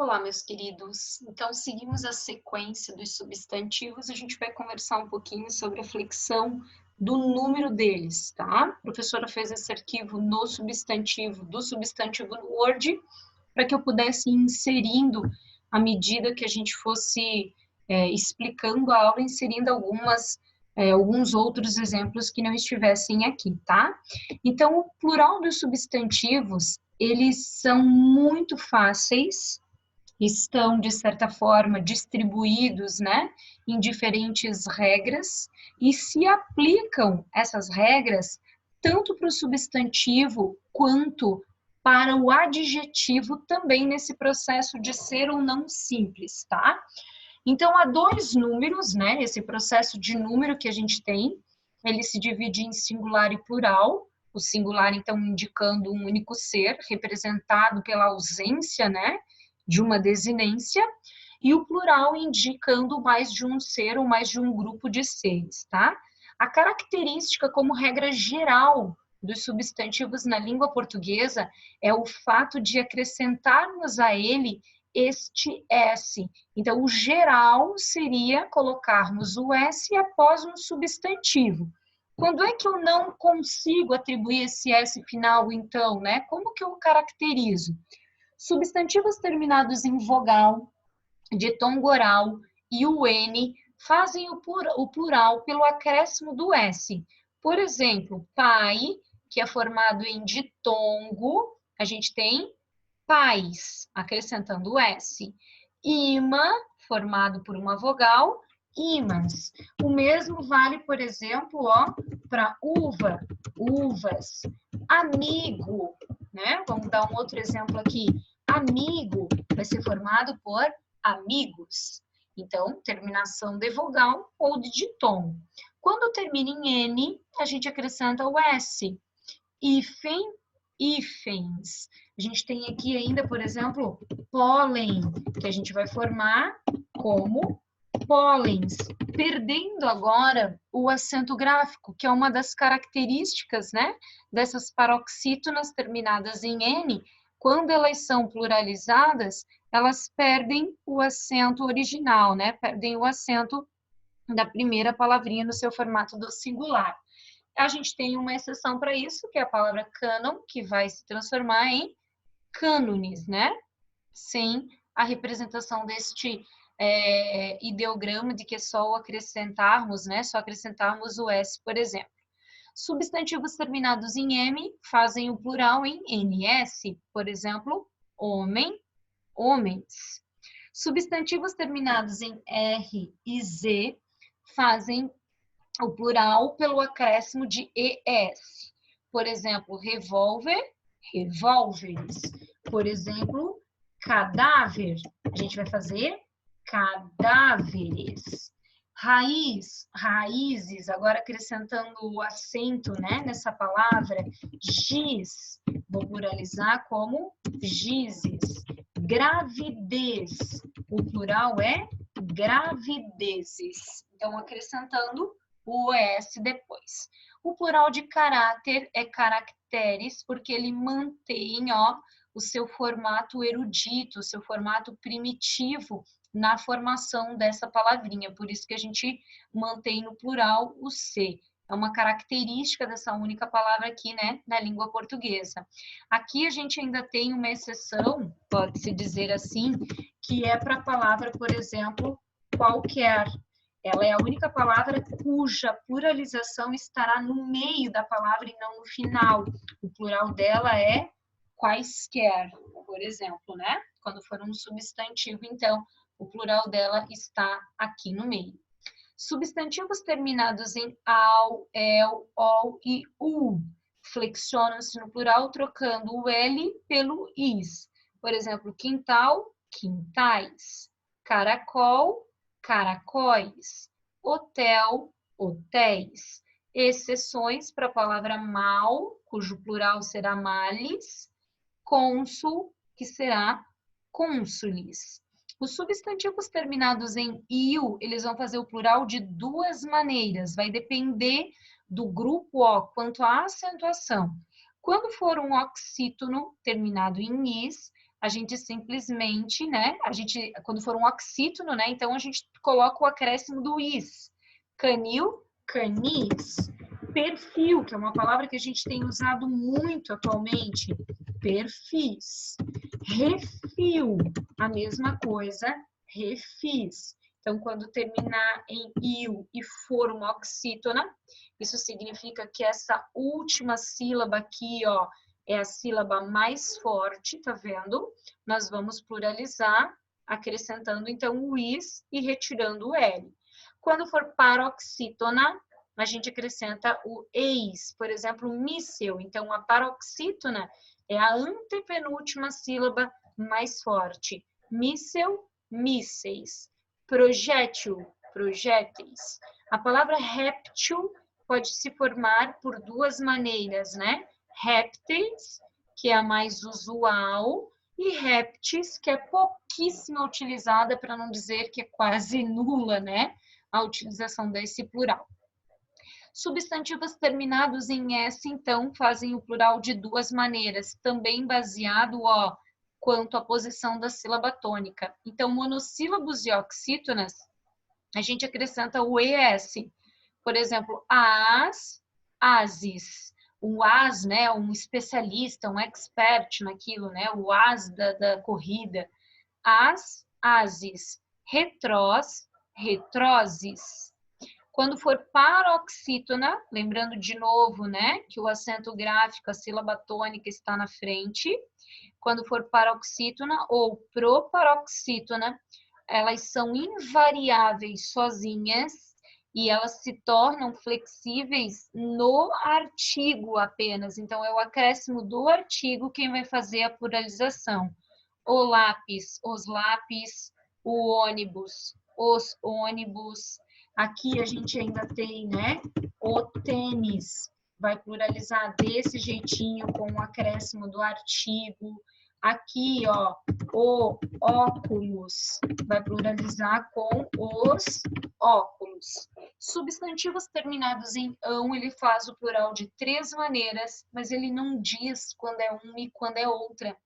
Olá, meus queridos. Então, seguimos a sequência dos substantivos. A gente vai conversar um pouquinho sobre a flexão do número deles, tá? A professora fez esse arquivo no substantivo, do substantivo no Word, para que eu pudesse ir inserindo, à medida que a gente fosse explicando a aula, inserindo alguns outros exemplos que não estivessem aqui, tá? Então, o plural dos substantivos, eles são muito fáceis, estão, de certa forma, distribuídos, né, em diferentes regras, e se aplicam essas regras tanto para o substantivo quanto para o adjetivo também nesse processo de ser ou não simples, tá? Então, há dois números, né, esse processo de número que a gente tem, ele se divide em singular e plural, o singular, então, indicando um único ser, representado pela ausência, né, de uma desinência, e o plural indicando mais de um ser ou mais de um grupo de seres, tá? A característica, como regra geral, dos substantivos na língua portuguesa é o fato de acrescentarmos a ele este S. Então, o geral seria colocarmos o S após um substantivo. Quando é que eu não consigo atribuir esse S final, então, né? Como que eu caracterizo? Substantivos terminados em vogal, ditongo oral e o N fazem o plural pelo acréscimo do S. Por exemplo, pai, que é formado em ditongo, a gente tem pais, acrescentando o S. Imã, formado por uma vogal, imãs. O mesmo vale, por exemplo, para uva, uvas. Amigo, né? Vamos dar um outro exemplo aqui. Amigo vai ser formado por amigos. Então, terminação de vogal ou de ditongo. Quando termina em N, a gente acrescenta o S. Hífen, hífens. A gente tem aqui ainda, por exemplo, pólen, que a gente vai formar como pólens, perdendo agora o acento gráfico, que é uma das características, né, dessas paroxítonas terminadas em N. Quando elas são pluralizadas, elas perdem o acento original, né, perdem o acento da primeira palavrinha no seu formato do singular. A gente tem uma exceção para isso, que é a palavra cânon, que vai se transformar em cânones, né? Sem a representação deste ideograma de que é só o acrescentarmos, né? Só acrescentarmos o S, por exemplo. Substantivos terminados em M fazem o plural em NS, por exemplo, homem, homens. Substantivos terminados em R e Z fazem o plural pelo acréscimo de ES. Por exemplo, revólver, revólveres. Por exemplo, cadáver, a gente vai fazer cadáveres. Raiz, raízes, agora acrescentando o acento, né, nessa palavra, giz, vou pluralizar como gizes. Gravidez, o plural é gravidezes. Então, acrescentando o ES depois. O plural de caráter é caracteres, porque ele mantém, o seu formato erudito, o seu formato primitivo na formação dessa palavrinha. Por isso que a gente mantém no plural o C. É uma característica dessa única palavra aqui, né, na língua portuguesa. Aqui a gente ainda tem uma exceção, pode-se dizer assim, que é para a palavra, por exemplo, qualquer. Ela é a única palavra cuja pluralização estará no meio da palavra e não no final. O plural dela é quaisquer, por exemplo, né? Quando for um substantivo, então, o plural dela está aqui no meio. Substantivos terminados em al, el, ol e u flexionam-se no plural, trocando o L pelo is. Por exemplo, quintal, quintais. Caracol, caracóis. Hotel, hotéis. Exceções para a palavra mal, cujo plural será males. Cônsul, que será cônsules. Os substantivos terminados em -il, eles vão fazer o plural de duas maneiras, vai depender do grupo O quanto à acentuação. Quando for um oxítono terminado em -is, a gente simplesmente, né, quando for um oxítono, né, então a gente coloca o acréscimo do is. Canil, canis. Perfil, que é uma palavra que a gente tem usado muito atualmente. Perfis. Refil, a mesma coisa, refis. Então, quando terminar em il e for uma oxítona, isso significa que essa última sílaba aqui, ó, é a sílaba mais forte, tá vendo? Nós vamos pluralizar, acrescentando então o is e retirando o L. Quando for paroxítona, a gente acrescenta o eis, por exemplo, míssil. Então, a paroxítona é a antepenúltima sílaba mais forte. Míssil, mísseis. Projétil, projéteis. A palavra réptil pode se formar por duas maneiras, né? Répteis, que é a mais usual, e répteis, que é pouquíssimo utilizada, para não dizer que é quase nula, né? A utilização desse plural. Substantivos terminados em S, então, fazem o plural de duas maneiras, também baseado, ó, quanto à posição da sílaba tônica. Então, monossílabos e oxítonas, a gente acrescenta o ES. Por exemplo, as, ases. O as, né, um especialista, um expert naquilo, né, o as da corrida. As, ases. Retrós, retroses. Quando for paroxítona, lembrando de novo, né, que o acento gráfico, a sílaba tônica está na frente. Quando for paroxítona ou proparoxítona, elas são invariáveis sozinhas e elas se tornam flexíveis no artigo apenas. Então, é o acréscimo do artigo quem vai fazer a pluralização. O lápis, os lápis, o ônibus, os ônibus. Aqui a gente ainda tem, né, o tênis. Vai pluralizar desse jeitinho com o acréscimo do artigo. Aqui, ó, o óculos, vai pluralizar com os óculos. Substantivos terminados em ão, ele faz o plural de três maneiras, mas ele não diz quando é uma e quando é outra.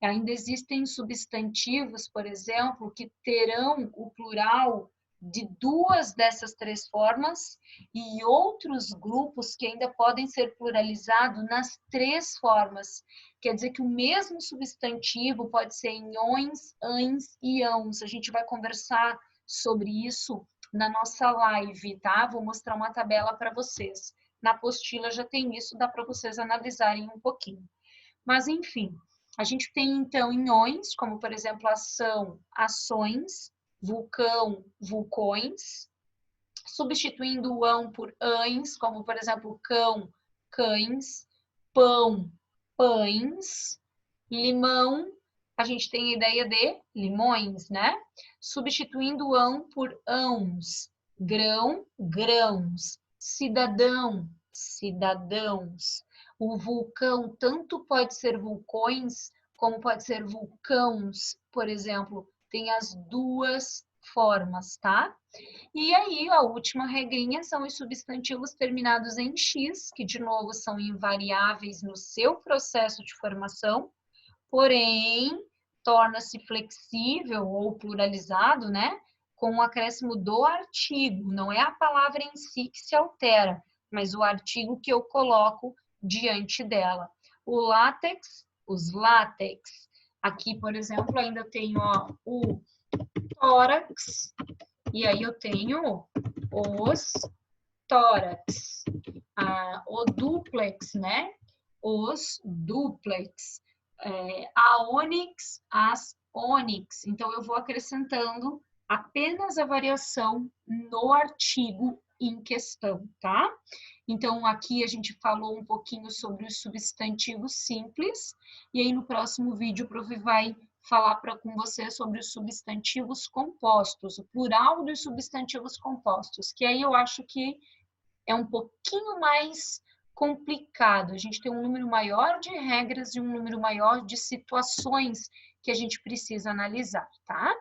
Ainda existem substantivos, por exemplo, que terão o plural de duas dessas três formas e outros grupos que ainda podem ser pluralizados nas três formas. Quer dizer que o mesmo substantivo pode ser em ões, ães e ãos. A gente vai conversar sobre isso na nossa live, tá? Vou mostrar uma tabela para vocês. Na apostila já tem isso, dá para vocês analisarem um pouquinho. Mas, enfim, a gente tem, então, em ões, como, por exemplo, ação, ações, vulcão, vulcões, substituindo o ão por ães, como, por exemplo, cão, cães, pão, pães, limão, a gente tem a ideia de limões, né? Substituindo o ão por ãos, grão, grãos, cidadão, cidadãos. O vulcão tanto pode ser vulcões, como pode ser vulcãos, por exemplo, tem as duas formas, tá? E aí, a última regrinha são os substantivos terminados em X, que de novo são invariáveis no seu processo de formação, porém, torna-se flexível ou pluralizado, né? Com o acréscimo do artigo, não é a palavra em si que se altera, mas o artigo que eu coloco diante dela. O látex, os látex. Aqui, por exemplo, ainda tenho ó, o tórax, e aí eu tenho os tórax. O duplex, né? Os duplex. A ônix, as ônix. Então, eu vou acrescentando apenas a variação no artigo em questão, tá? Então, aqui a gente falou um pouquinho sobre os substantivos simples, e aí no próximo vídeo o prof vai falar com você sobre os substantivos compostos, o plural dos substantivos compostos, que aí eu acho que é um pouquinho mais complicado. A gente tem um número maior de regras e um número maior de situações que a gente precisa analisar, tá?